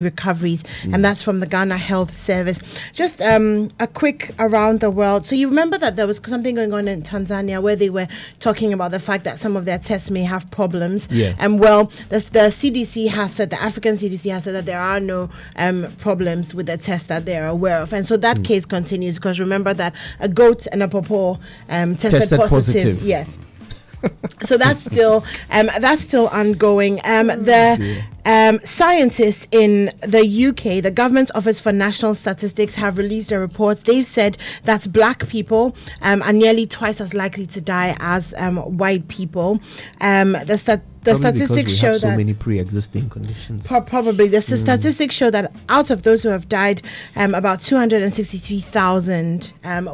recoveries, and that's from the Ghana Health Service. Just a quick around the world. So you remember that there was something going on in Tanzania where they were talking about the fact that some of their tests may have problems. Yeah. And well, the CDC has said, the African CDC has said that there are no problems with the test that they are aware of. And so that case continues, because remember that a goat and a pawpaw tested positive. Yes. So that's still ongoing. Scientists in the UK, the Government's Office for National Statistics, have released a report. They said that black people are nearly twice as likely to die as white people. The statistics show that so many pre-existing conditions. Probably the statistics show that out of those who have died, about 263,000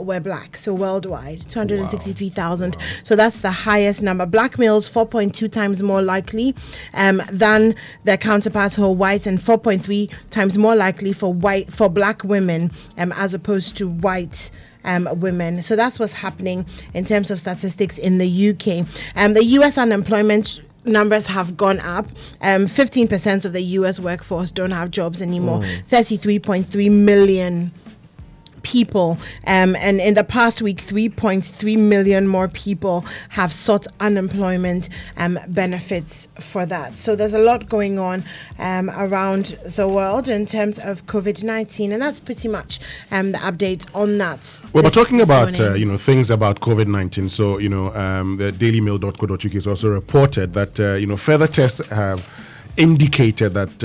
were black. So worldwide, 263,000. Wow. So that's the highest number. Black males 4.2 times more likely than their counterparts who are white, and 4.3 times more likely for black women as opposed to white women. So that's what's happening in terms of statistics in the UK. The US unemployment numbers have gone up. 15% of the US workforce don't have jobs anymore. 33.3 million people, and in the past week 3.3 million more people have sought unemployment benefits for that. So there's a lot going on around the world in terms of COVID-19, and that's pretty much the update on that. Well, but talking about things about COVID-19, so the dailymail.co.uk has also reported that further tests have indicated that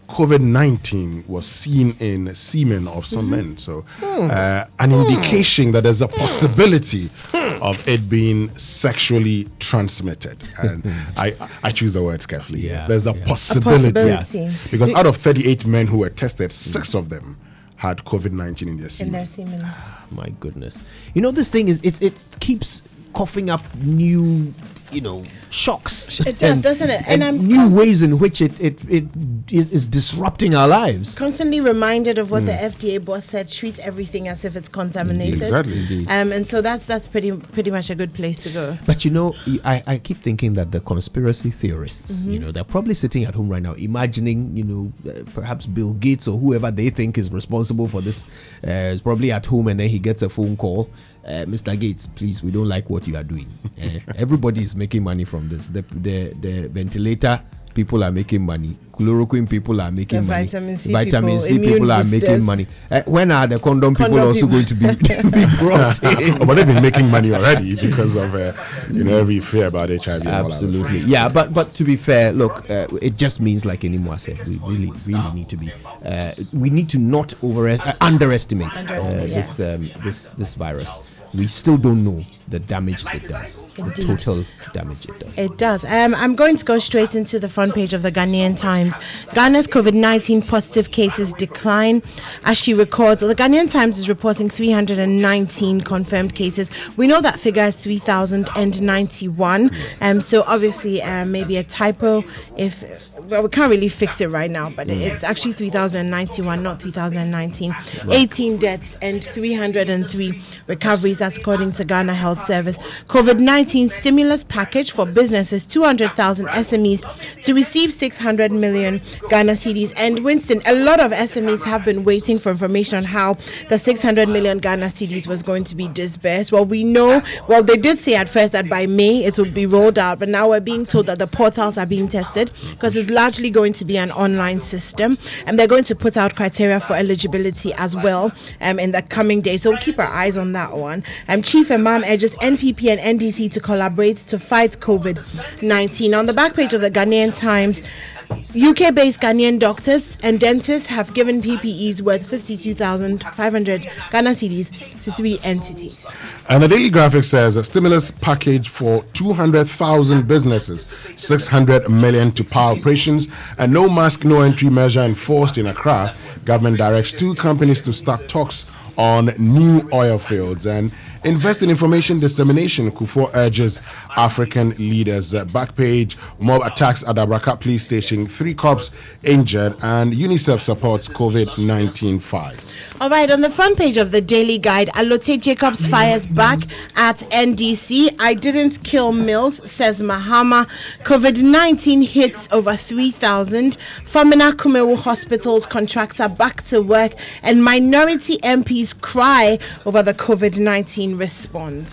COVID-19 was seen in semen of some men. So an indication that there's a possibility of it being sexually transmitted. And I choose the words carefully. Yeah. There's a possibility. Yes. Because out of 38 men who were tested, 6 of them had COVID-19 in their semen. My goodness. This thing is, it keeps coughing up new, shocks. It does, doesn't it? And new ways in which it is disrupting our lives. Constantly reminded of what the FDA boss said: treat everything as if it's contaminated. Exactly. And so that's pretty much a good place to go. But I keep thinking that the conspiracy theorists, they're probably sitting at home right now, imagining, perhaps Bill Gates or whoever they think is responsible for this is probably at home, and then he gets a phone call. Mr. Gates, please, we don't like what you are doing. Everybody is making money from this. The ventilator people are making money. Chloroquine people are making money. Vitamin C people are making money. When are the condom people also going to be brought in? But they've been making money already because of every fear about HIV. Absolutely, yeah. But to be fair, look, it just means, like Enimo said, we really need to be. We need to not underestimate this virus. We still don't know the damage it does. The total damage it does. It does. I'm going to go straight into the front page of the Ghanaian Times. Ghana's COVID-19 positive cases decline as she records. The Ghanaian Times is reporting 319 confirmed cases. We know that figure is 3,091. So obviously maybe a typo. We can't really fix it right now, but it's actually 3,091, not 2019. 18 deaths and 303 recoveries, that's according to Ghana Health Service. COVID-19 stimulus package for businesses, 200,000 SMEs to receive 600 million Ghana cedis. And Winston, a lot of SMEs have been waiting for information on how the 600 million Ghana cedis was going to be disbursed. They did say at first that by May it would be rolled out, but now we're being told that the portals are being tested, because it's largely going to be an online system, and they're going to put out criteria for eligibility as well in the coming days. So we'll keep our eyes on that one. Chief Imam urges NPP and NDC to collaborate to fight COVID-19. On the back page of the Ghanaian Times, UK-based Ghanaian doctors and dentists have given PPEs worth 52,500 Ghana cedis to 3 entities. And the Daily Graphic says a stimulus package for 200,000 businesses, 600 million to power operations, and no mask, no entry measure enforced in Accra. Government directs 2 companies to start talks on new oil fields and invest in information dissemination. Kufuor urges African leaders. Back page, mob attacks at Abraka police station, 3 cops injured, and UNICEF supports COVID-19 fight. All right, on the front page of the Daily Guide, Alote Jacobs fires back at NDC. I didn't kill Mills, says Mahama. COVID-19 hits over 3,000. Famina Kumewu hospitals contracts are back to work, and minority MPs cry over the COVID-19 response.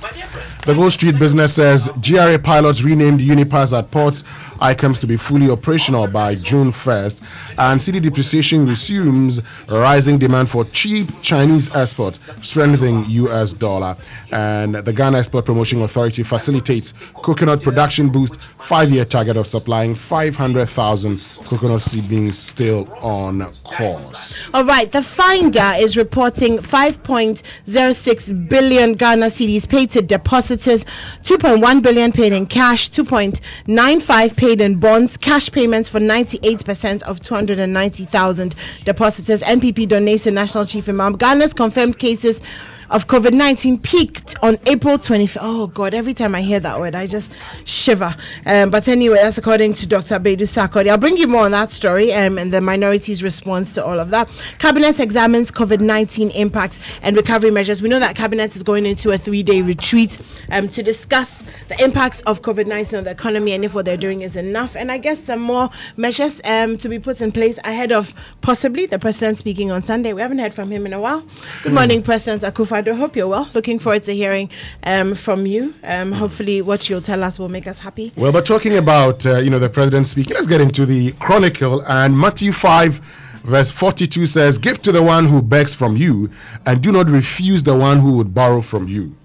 The Wall Street Business says GRA pilots renamed Unipass at ports items to be fully operational by June 1st, and city depreciation resumes, rising demand for cheap Chinese exports, strengthening U.S. dollar. And the Ghana Export Promotion Authority facilitates coconut production boost, 5-year target of supplying 500,000 coconut seedlings still on course. All right, the Finder is reporting 5.06 billion Ghana cedis paid to depositors, 2.1 billion paid in cash, 2.95 paid in bonds, cash payments for 98% of 290,000 depositors. NPP donates to National Chief Imam. Ghana's confirmed cases of COVID-19 peaked on April 25th. Oh God, every time I hear that word, I just shiver. But anyway, that's according to Dr. Bedu Sarkodie. I'll bring you more on that story and the minorities' response to all of that. Cabinet examines COVID-19 impacts and recovery measures. We know that Cabinet is going into a 3-day retreat to discuss the impacts of COVID-19 on the economy and if what they're doing is enough. And I guess some more measures to be put in place ahead of possibly the president speaking on Sunday. We haven't heard from him in a while. Good morning, President Akufo-Addo. Hope you're well. Looking forward to hearing from you. Hopefully what you'll tell us will make us happy. Well, but talking about, the president speaking, let's get into the Chronicle. And Matthew 5, verse 42 says, "Give to the one who begs from you, and do not refuse the one who would borrow from you."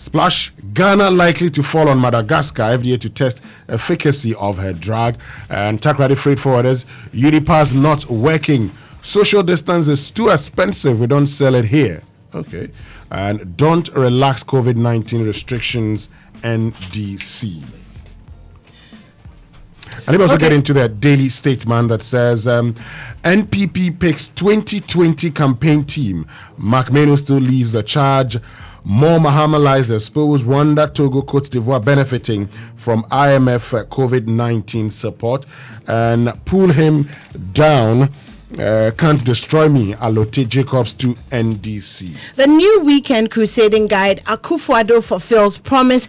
Splash, Ghana likely to fall on Madagascar, FDA to test efficacy of her drug. And Takrady Freight Forwarders, Unipass not working. Social distance is too expensive, we don't sell it here. Okay. And don't relax COVID-19 restrictions, NDC. And let me also get into the daily statement that says NPP picks 2020 campaign team. Mark Meno still leads the charge. More Mahama lies exposed. Rwanda, Togo, Cote d'Ivoire benefiting from IMF COVID-19 support. And pull him down. Can't destroy me. Alote Jacobs to NDC. The new weekend crusading guide, Akufo-Addo fulfills promise.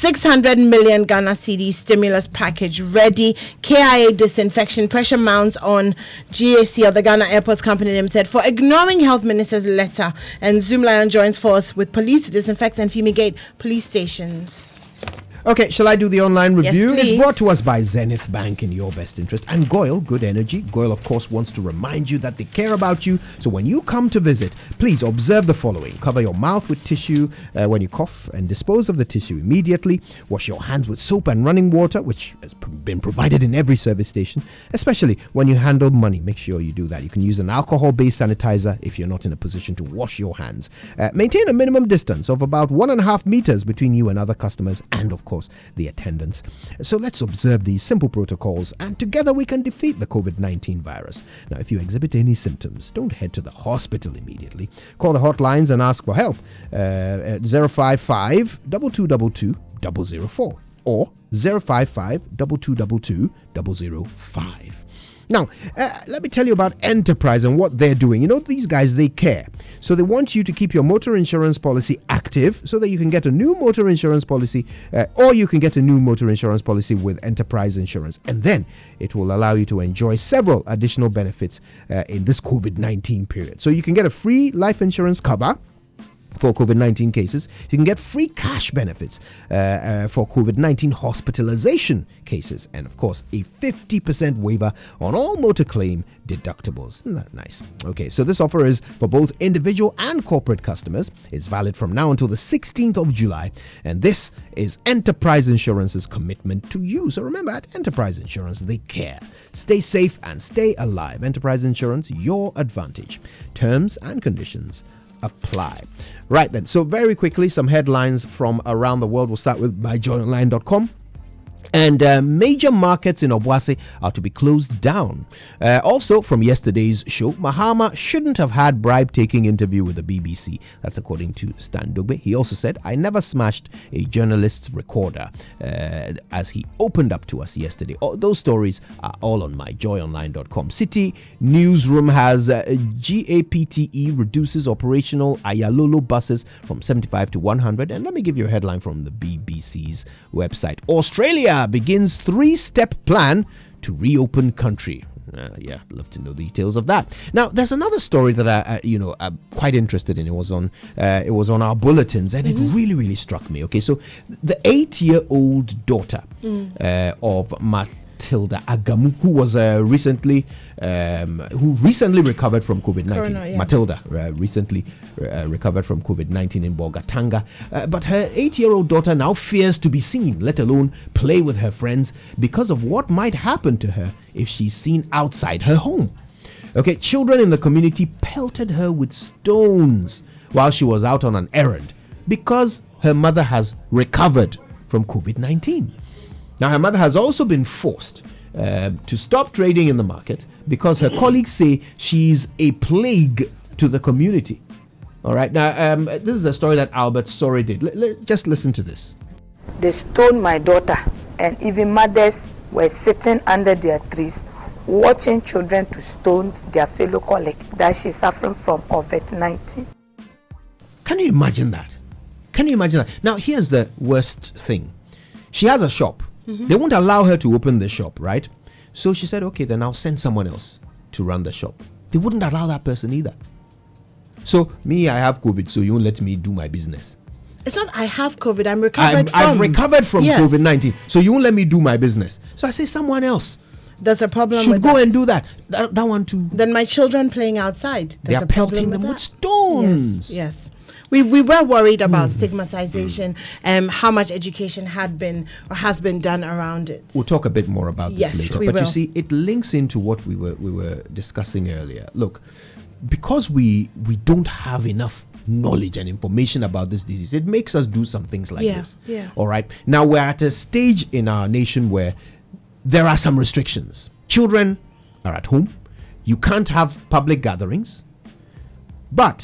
600 million Ghana cedi stimulus package ready. KIA disinfection pressure mounts on GAC of the Ghana Airports Company Limited for ignoring health minister's letter. And Zoom Lion joins force with police to disinfect and fumigate police stations. Okay, shall I do the online review? Yes, please. It's brought to us by Zenith Bank in your best interest. And Goyle, Good Energy. Goyle, of course, wants to remind you that they care about you. So when you come to visit, please observe the following. Cover your mouth with tissue when you cough and dispose of the tissue immediately. Wash your hands with soap and running water, which has been provided in every service station, especially when you handle money. Make sure you do that. You can use an alcohol-based sanitizer if you're not in a position to wash your hands. Maintain a minimum distance of about 1.5 meters between you and other customers and, of course, the attendants. So let's observe these simple protocols and together we can defeat the COVID-19 virus. Now, if you exhibit any symptoms, don't head to the hospital immediately. Call the hotlines and ask for help at 055 2222 004 or 055 2222 005. Now, let me tell you about Enterprise and what they're doing. You know, these guys, they care. So they want you to keep your motor insurance policy active so that you can get a new motor insurance policy or you can get a new motor insurance policy with Enterprise Insurance. And then it will allow you to enjoy several additional benefits in this COVID-19 period. So you can get a free life insurance cover for COVID-19 cases. You can get free cash benefits for COVID-19 hospitalization cases, and of course a 50% waiver on all motor claim deductibles. Isn't that nice? Okay, so this offer is for both individual and corporate customers. It's valid from now until the 16th of July, and this is Enterprise Insurance's commitment to you. So remember, at Enterprise Insurance, they care. Stay safe and stay alive. Enterprise Insurance, your advantage. Terms and conditions apply. Right then, so very quickly, some headlines from around the world. We'll start with myjoyonline.com. And major markets in Obuasi are to be closed down. Also, from yesterday's show, Mahama shouldn't have had bribe-taking interview with the BBC. That's according to Stan Dogbe. He also said, I never smashed a journalist's recorder, as he opened up to us yesterday. Those stories are all on my joyonline.com. City Newsroom has GAPTE reduces operational Ayalolo buses from 75 to 100. And let me give you a headline from the BBC's website. Australia begins 3-step plan to reopen country. Yeah, I'd love to know the details of that. Now, there's another story that I'm quite interested in. It was on our bulletins, and it really struck me. Okay, so the 8-year-old daughter of Matilda Agamu, who was recently recovered from COVID-19. Corona, yeah. Matilda recently recovered from COVID-19 in Bogatanga, but her 8-year-old daughter now fears to be seen, let alone play with her friends, because of what might happen to her if she's seen outside her home. Okay, children in the community pelted her with stones while she was out on an errand because her mother has recovered from COVID-19. Now, her mother has also been forced to stop trading in the market because her colleagues say she's a plague to the community. All right, now this is a story that Albert Sorry did. Just listen to this. They stoned my daughter, and even mothers were sitting under their trees watching children to stone their fellow colleagues that she's suffering from COVID-19. Can you imagine that? Can you imagine that? Now, here's the worst thing. She has a shop. They won't allow her to open the shop, right? So she said, okay, then I'll send someone else to run the shop. They wouldn't allow that person either. So, me, I have COVID, so you won't let me do my business. It's not I have COVID, I'm recovered I've recovered from yes. COVID-19, so you won't let me do my business. So I say someone else. There's a problem should with go that. and do that. That one too. Then my children playing outside. They are pelting them with stones. Yes. We were worried about stigmatization and how much education had been or has been done around it. We'll talk a bit more about this later. We but will. You see, it links into what we were discussing earlier. Look, because we don't have enough knowledge and information about this disease, it makes us do some things like this. Yeah. All right. Now we're at a stage in our nation where there are some restrictions. Children are at home. You can't have public gatherings. But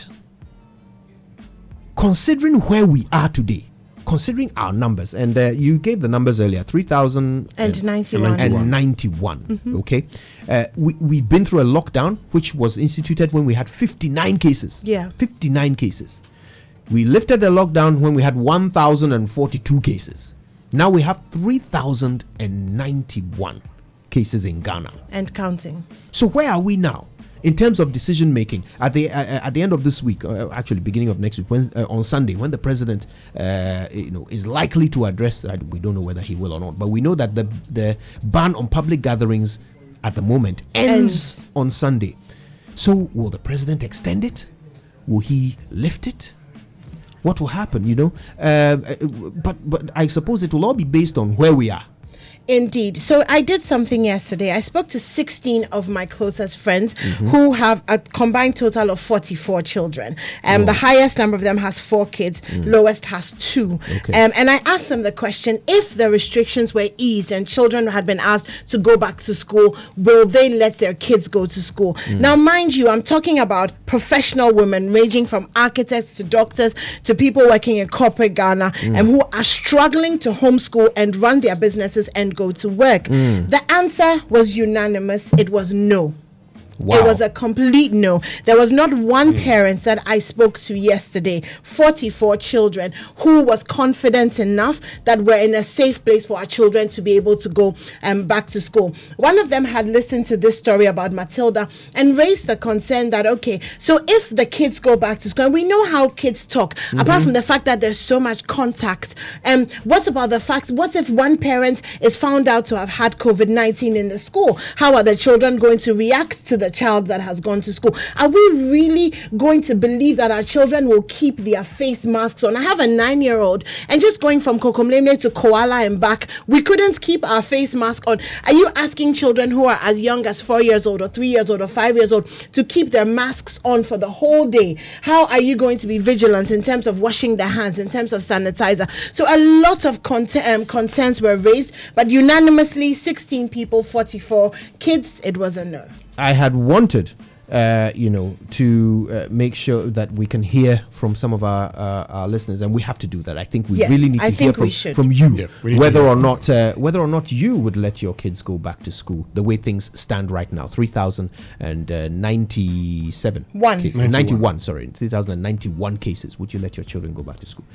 considering where we are today, considering our numbers, and you gave the numbers earlier, 3,091. Okay, we've been through a lockdown, which was instituted when we had 59 cases. Yeah, 59 cases. We lifted the lockdown when we had 1,042 cases. Now we have 3,091 cases in Ghana and counting. So where are we now? In terms of decision making, at the end of this week, actually beginning of next week, on Sunday, when the president is likely to address, we don't know whether he will or not, but we know that the ban on public gatherings at the moment ends on Sunday. So will the president extend it? Will he lift it? What will happen? But I suppose it will all be based on where we are. Indeed. So I did something yesterday. I spoke to 16 of my closest friends who have a combined total of 44 children. The highest number of them has 4 kids, lowest has 2. Okay. And I asked them the question, if the restrictions were eased and children had been asked to go back to school, will they let their kids go to school? Now, mind you, I'm talking about professional women ranging from architects to doctors to people working in corporate Ghana and who are struggling to homeschool and run their businesses and go to work. The answer was unanimous. It was no. Wow. It was a complete no. There was not one parent that I spoke to yesterday, 44 children, who was confident enough that we're in a safe place for our children to be able to go back to school. One of them had listened to this story about Matilda and raised the concern that, okay, so if the kids go back to school, and we know how kids talk, apart from the fact that there's so much contact, what about the fact, what if one parent is found out to have had COVID-19 in the school? How are the children going to react to the child that has gone to school. Are we really going to believe that our children will keep their face masks on? I have a 9-year-old, and just going from Kokomleme to Koala and back, we couldn't keep our face mask on. Are you asking children who are as young as 4 years old or 3 years old or 5 years old to keep their masks on for the whole day? How are you going to be vigilant in terms of washing their hands, in terms of sanitizer? So a lot of concerns were raised, but unanimously 16 people, 44 kids, it was a no. I had wanted, to make sure that we can hear from some of our listeners, and we have to do that. I think we really need to hear from you, whether or not you would let your kids go back to school the way things stand right now. 3,097 3,091 cases. Would you let your children go back to school?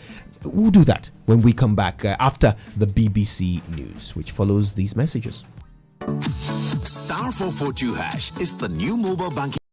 We'll do that when we come back after the BBC News, which follows these messages. *442# is the new mobile banking.